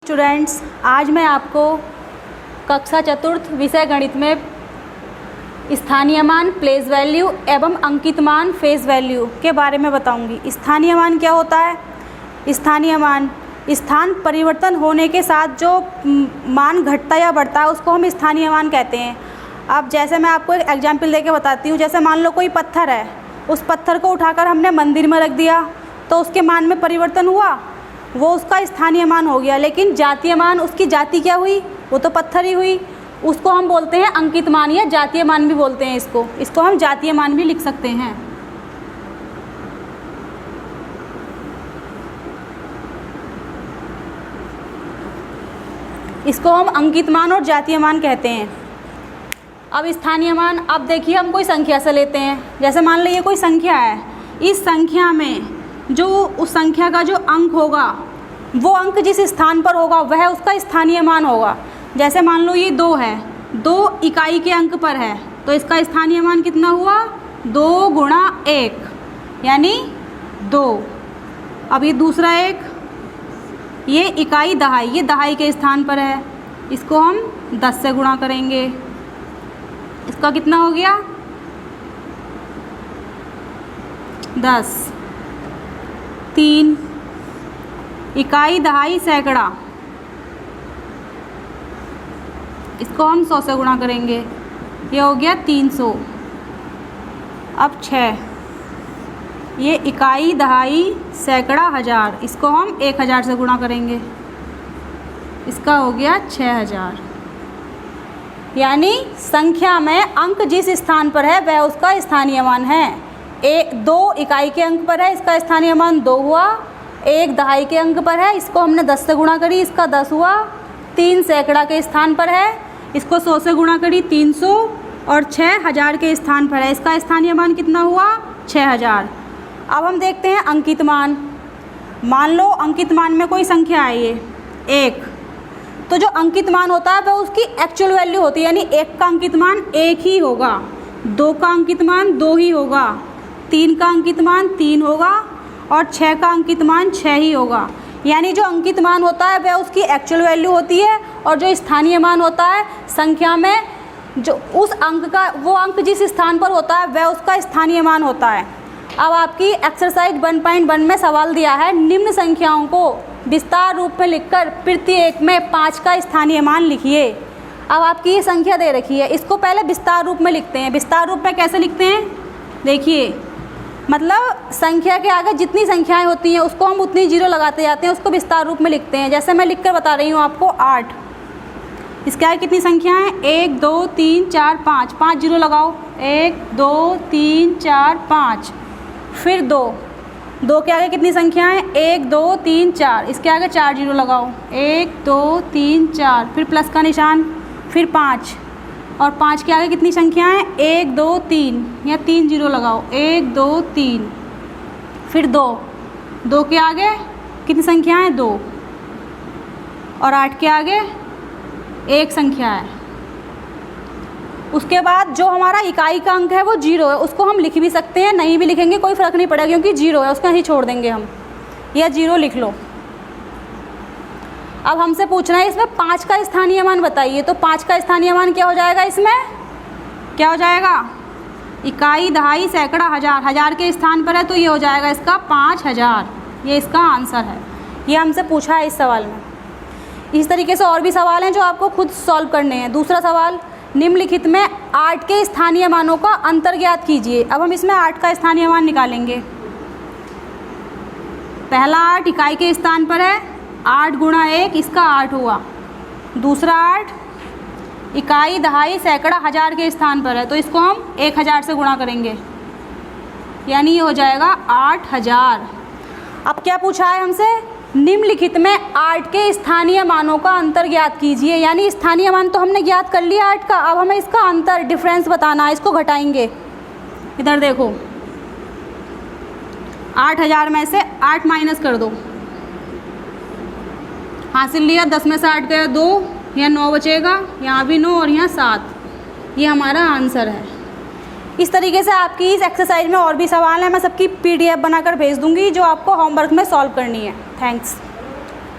Students, आज मैं आपको कक्षा चतुर्थ विषय गणित में स्थानीय मान, प्लेस वैल्यू एवं अंकित मान, फेस वैल्यू के बारे में बताऊंगी। स्थानीय मान क्या होता है? स्थानीय मान स्थान परिवर्तन होने के साथ जो मान घटता या बढ़ता है उसको हम स्थानीय मान कहते हैं। अब जैसे मैं आपको एक एग्जाम्पल देके बताती हूँ। जैसे मान लो कोई पत्थर है, उस पत्थर को उठाकर हमने मंदिर में रख दिया तो उसके मान में परिवर्तन हुआ, वो उसका स्थानीय मान हो गया। लेकिन जातीय मान, उसकी जाति क्या हुई? वो तो पत्थर ही हुई। उसको हम बोलते हैं अंकित मान या जातीय मान भी बोलते हैं। इसको हम जातीय मान भी लिख सकते हैं। इसको हम अंकित मान और जातीय मान कहते हैं। अब स्थानीय मान, अब देखिए हम कोई संख्या से लेते हैं। जैसे मान लो ये कोई संख्या है, इस संख्या में जो उस संख्या का जो अंक होगा, वो अंक जिस स्थान पर होगा वह उसका स्थानीय मान होगा। जैसे मान लो ये 2 है, 2 इकाई के अंक पर है तो इसका स्थानीय मान कितना हुआ? 2 गुणा 1 यानी 2। अब ये दूसरा एक, ये इकाई दहाई, ये दहाई के स्थान पर है, इसको हम 10 से गुणा करेंगे। इसका कितना हो गया? 10। 3 इकाई दहाई सैकड़ा, इसको हम 100 से गुणा करेंगे, ये हो गया 300। अब 6 ये इकाई दहाई सैकड़ा हज़ार, इसको हम 1000 से गुणा करेंगे, इसका हो गया 6000। यानी संख्या में अंक जिस स्थान पर है वह उसका स्थानीय मान है। 2 इकाई के अंक पर है, इसका स्थानीय मान 2 हुआ। 1 दहाई के अंक पर है, इसको हमने 10 से गुणा करी, इसका 10 हुआ। 3 सैकड़ा के स्थान पर है, इसको 100 से गुणा करी, 300। और 6000 के स्थान पर है, इसका स्थानीय मान कितना हुआ? 6000। अब हम देखते हैं अंकित मान। मान लो अंकित मान में कोई संख्या है ये 1, तो जो अंकित मान होता है वह उसकी एक्चुअल वैल्यू होती है। यानी 1 का अंकित मान 1 ही होगा, 2 का अंकित मान 2 ही होगा, 3 का अंकित मान 3 होगा और 6 का अंकित मान 6 ही होगा। यानी जो अंकित मान होता है वह उसकी एक्चुअल वैल्यू होती है और जो स्थानीय मान होता है संख्या में जो उस अंक का, वो अंक जिस स्थान पर होता है वह उसका स्थानीय मान होता है। अब आपकी एक्सरसाइज 1.1 में सवाल दिया है, निम्न संख्याओं को विस्तार रूप में लिखकर प्रत्येक में 5 का स्थानीय मान लिखिए। अब आपकी ये संख्या दे रखी है, इसको पहले विस्तार रूप में लिखते हैं। विस्तार रूप में कैसे लिखते हैं? देखिए, मतलब संख्या के आगे जितनी संख्याएं होती हैं उसको हम उतनी जीरो लगाते जाते हैं, उसको विस्तार रूप में लिखते हैं। जैसे मैं लिखकर बता रही हूँ आपको 8, इसके आगे कितनी संख्याएं? 1 2 3 4 5, 5 जीरो लगाओ। 1 2 3 4 5। फिर 2 के आगे कितनी संख्याएं? 1 2 3 4, इसके आगे 4 जीरो लगाओ। 1 2 3 4, फिर प्लस का निशान, फिर 5 और 5 के आगे कितनी संख्याएं? 1 2 3 या 3 जीरो लगाओ। 1 2 3, फिर 2 के आगे कितनी संख्याएं? 2 और 8 के आगे 1 संख्या है। उसके बाद जो हमारा इकाई का अंक है वो 0 है, उसको हम लिख भी सकते हैं, नहीं भी लिखेंगे कोई फ़र्क नहीं पड़ेगा क्योंकि 0 है, उसका ही छोड़ देंगे हम, या 0 लिख लो। अब हमसे पूछना है इसमें 5 का स्थानीय मान बताइए, तो 5 का स्थानीय मान क्या हो जाएगा? इसमें क्या हो जाएगा? इकाई दहाई सैकड़ा हज़ार, हज़ार के स्थान पर है तो ये हो जाएगा इसका 5000। ये इसका आंसर है, ये हमसे पूछा है इस सवाल में। इस तरीके से और भी सवाल हैं जो आपको खुद सॉल्व करने हैं। दूसरा सवाल, निम्नलिखित में 8 के स्थानीय मानों का अंतर ज्ञात कीजिए। अब हम इसमें 8 का स्थानीय मान निकालेंगे। पहला 8 इकाई के स्थान पर है, 8 गुणा 1, इसका 8 हुआ। दूसरा 8 इकाई दहाई सैकड़ा हज़ार के स्थान पर है तो इसको हम 1000 से गुणा करेंगे, यानी ये हो जाएगा 8000। अब क्या पूछा है हमसे? निम्नलिखित में 8 के स्थानीय मानों का अंतर ज्ञात कीजिए। यानी स्थानीय मान तो हमने ज्ञात कर लिया 8 का, अब हमें इसका अंतर, डिफरेंस बताना है। इसको घटाएंगे, इधर देखो, 8000 में से 8 माइनस कर दो, हासिल लिया। 10 में से 8 गया 2, यहाँ 9 बचेगा, यहाँ भी 9 और यहाँ 7। ये हमारा आंसर है। इस तरीके से आपकी इस एक्सरसाइज में और भी सवाल हैं, मैं सबकी PDF बनाकर भेज दूँगी जो आपको होमवर्क में सॉल्व करनी है। थैंक्स।